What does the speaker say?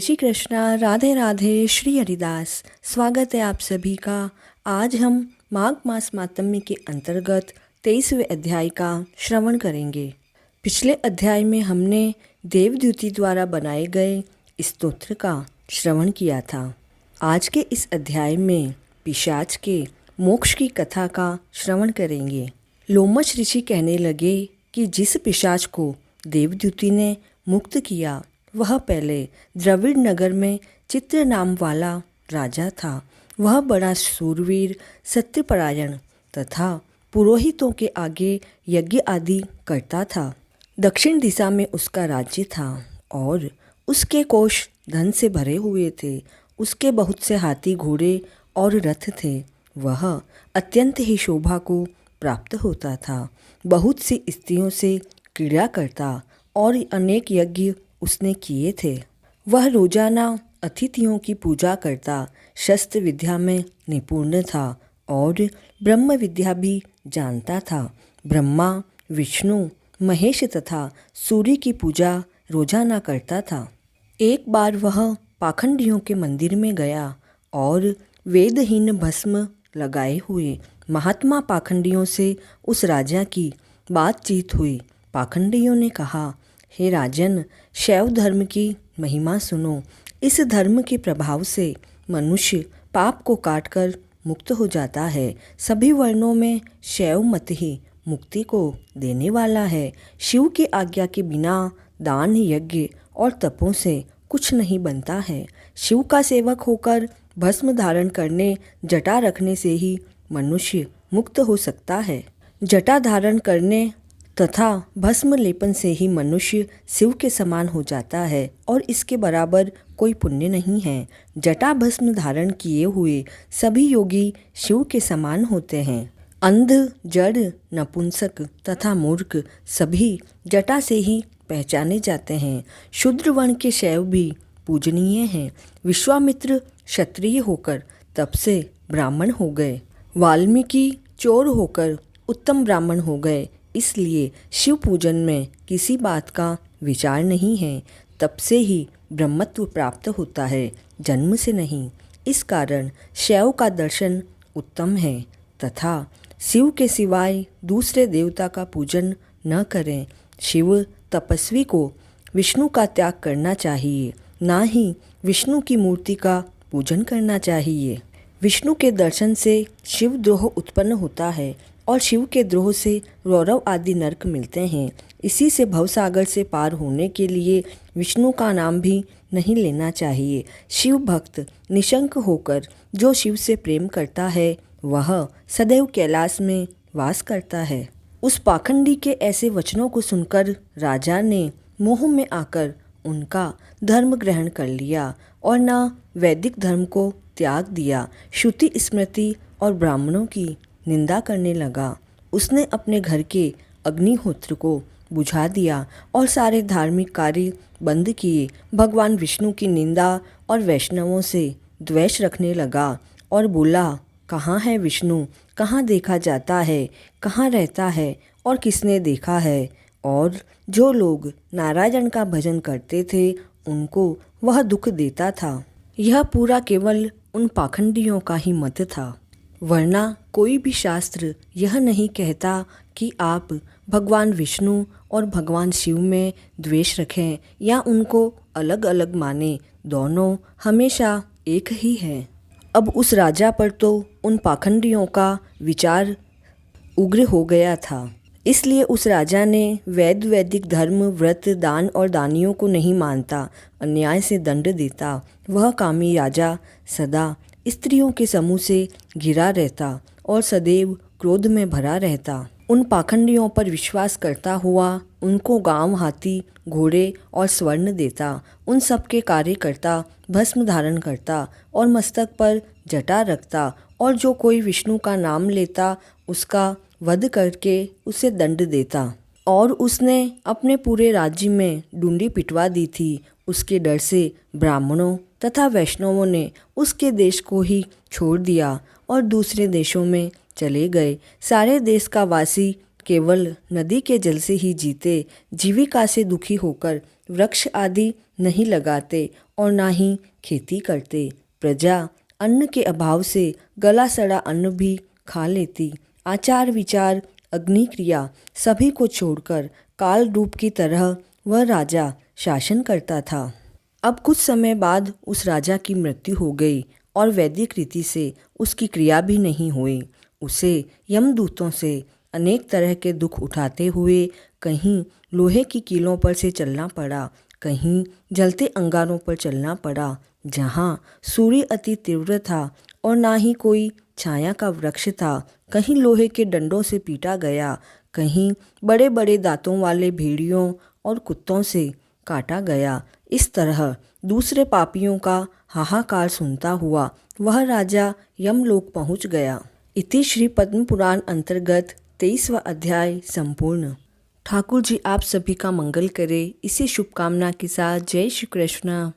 श्री कृष्णा, राधे राधे, श्री हरिदास। स्वागत है आप सभी का। आज हम माघ मास मातम्य के अंतर्गत 23वें अध्याय का श्रवण करेंगे। पिछले अध्याय में हमने देवदूती द्वारा बनाए गए स्तोत्र का श्रवण किया था। आज के इस अध्याय में पिशाच के मोक्ष की कथा का श्रवण करेंगे। लोमश ऋषि कहने लगे कि जिस पिशाच को देवदूती ने मुक्त किया वह पहले द्रविड़ नगर में चित्र नाम वाला राजा था। वह बड़ा शूरवीर, सत्यपरायण तथा पुरोहितों के आगे यज्ञ आदि करता था। दक्षिण दिशा में उसका राज्य था और उसके कोष धन से भरे हुए थे। उसके बहुत से हाथी, घोड़े और रथ थे। वह अत्यंत ही शोभा को प्राप्त होता था। बहुत सी स्त्रियों से क्रीड़ा करता और अनेक यज्ञ उसने किए थे। वह रोजाना अतिथियों की पूजा करता, शस्त्र विद्या में निपुण था और ब्रह्म विद्या भी जानता था। ब्रह्मा, विष्णु, महेश तथा सूर्य की पूजा रोजाना करता था। एक बार वह पाखंडियों के मंदिर में गया और वेदहीन भस्म लगाए हुए महात्मा पाखंडियों से उस राजा की बातचीत हुई। पाखंडियों ने कहा, हे राजन, शैव धर्म की महिमा सुनो। इस धर्म के प्रभाव से मनुष्य पाप को काटकर मुक्त हो जाता है। सभी वर्णों में शैव मत ही मुक्ति को देने वाला है। शिव की आज्ञा के बिना दान, यज्ञ और तपों से कुछ नहीं बनता है। शिव का सेवक होकर भस्म धारण करने, जटा रखने से ही मनुष्य मुक्त हो सकता है। जटा धारण करने तथा भस्म लेपन से ही मनुष्य शिव के समान हो जाता है और इसके बराबर कोई पुण्य नहीं है। जटा भस्म धारण किए हुए सभी योगी शिव के समान होते हैं। अंध, जड़, नपुंसक तथा मूर्ख सभी जटा से ही पहचाने जाते हैं। शूद्र वर्ण के शैव भी पूजनीय हैं। विश्वामित्र क्षत्रिय होकर तप से ब्राह्मण हो गए। वाल्मीकि चोर होकर उत्तम ब्राह्मण हो गए। इसलिए शिव पूजन में किसी बात का विचार नहीं है। तब से ही ब्रह्मत्व प्राप्त होता है, जन्म से नहीं। इस कारण शैव का दर्शन उत्तम है तथा शिव के सिवाय दूसरे देवता का पूजन न करें। शिव तपस्वी को विष्णु का त्याग करना चाहिए, ना ही विष्णु की मूर्ति का पूजन करना चाहिए। विष्णु के दर्शन से शिव द्रोह उत्पन्न होता है और शिव के द्रोह से रौरव आदि नरक मिलते हैं। इसी से भवसागर से पार होने के लिए विष्णु का नाम भी नहीं लेना चाहिए। शिव भक्त निशंक होकर जो शिव से प्रेम करता है वह सदैव कैलाश में वास करता है। उस पाखंडी के ऐसे वचनों को सुनकर राजा ने मोह में आकर उनका धर्म ग्रहण कर लिया और न वैदिक धर्म को त्याग दिया। श्रुति, स्मृति और ब्राह्मणों की निंदा करने लगा। उसने अपने घर के अग्निहोत्र को बुझा दिया और सारे धार्मिक कार्य बंद किए। भगवान विष्णु की निंदा और वैष्णवों से द्वेष रखने लगा और बोला, कहाँ है विष्णु? कहाँ देखा जाता है? कहाँ रहता है और किसने देखा है? और जो लोग नारायण का भजन करते थे उनको वह दुख देता था। यह पूरा केवल उन पाखंडियों का ही मत था, वरना कोई भी शास्त्र यह नहीं कहता कि आप भगवान विष्णु और भगवान शिव में द्वेष रखें या उनको अलग अलग माने। दोनों हमेशा एक ही हैं। अब उस राजा पर तो उन पाखंडियों का विचार उग्र हो गया था। इसलिए उस राजा ने वैदिक धर्म, व्रत, दान और दानियों को नहीं मानता, अन्याय से दंड देता। वह कामी राजा सदा स्त्रियों के समूह से घिरा रहता और सदैव क्रोध में भरा रहता। उन पाखंडियों पर विश्वास करता हुआ उनको गांव, हाथी, घोड़े और स्वर्ण देता। उन सब के कार्य करता, भस्म धारण करता और मस्तक पर जटा रखता और जो कोई विष्णु का नाम लेता उसका वध करके उसे दंड देता। और उसने अपने पूरे राज्य में डूंडी पिटवा दी थी। उसके डर से ब्राह्मणों तथा वैष्णवों ने उसके देश को ही छोड़ दिया और दूसरे देशों में चले गए। सारे देश का वासी केवल नदी के जल से ही जीते, जीविका से दुखी होकर वृक्ष आदि नहीं लगाते और ना ही खेती करते। प्रजा अन्न के अभाव से गला सड़ा अन्न भी खा लेती। आचार विचार अग्नि क्रिया सभी को छोड़कर काल रूप की तरह वह राजा शासन करता था। अब कुछ समय बाद उस राजा की मृत्यु हो गई और वैदिक रीति से उसकी क्रिया भी नहीं हुई। उसे यमदूतों से अनेक तरह के दुख उठाते हुए कहीं लोहे की कीलों पर से चलना पड़ा, कहीं जलते अंगारों पर चलना पड़ा। जहाँ सूर्य अति तीव्र था और ना ही कोई छाया का वृक्ष था, कहीं लोहे के डंडों से पीटा गया, कहीं बड़े बड़े दांतों वाले भेड़ियों और कुत्तों से काटा गया। इस तरह दूसरे पापियों का हाहाकार सुनता हुआ वह राजा यमलोक पहुंच गया। इति श्री पद्म पुराण अंतर्गत 23वां अध्याय संपूर्ण। ठाकुर जी आप सभी का मंगल करे, इसी शुभकामना के साथ जय श्री कृष्ण।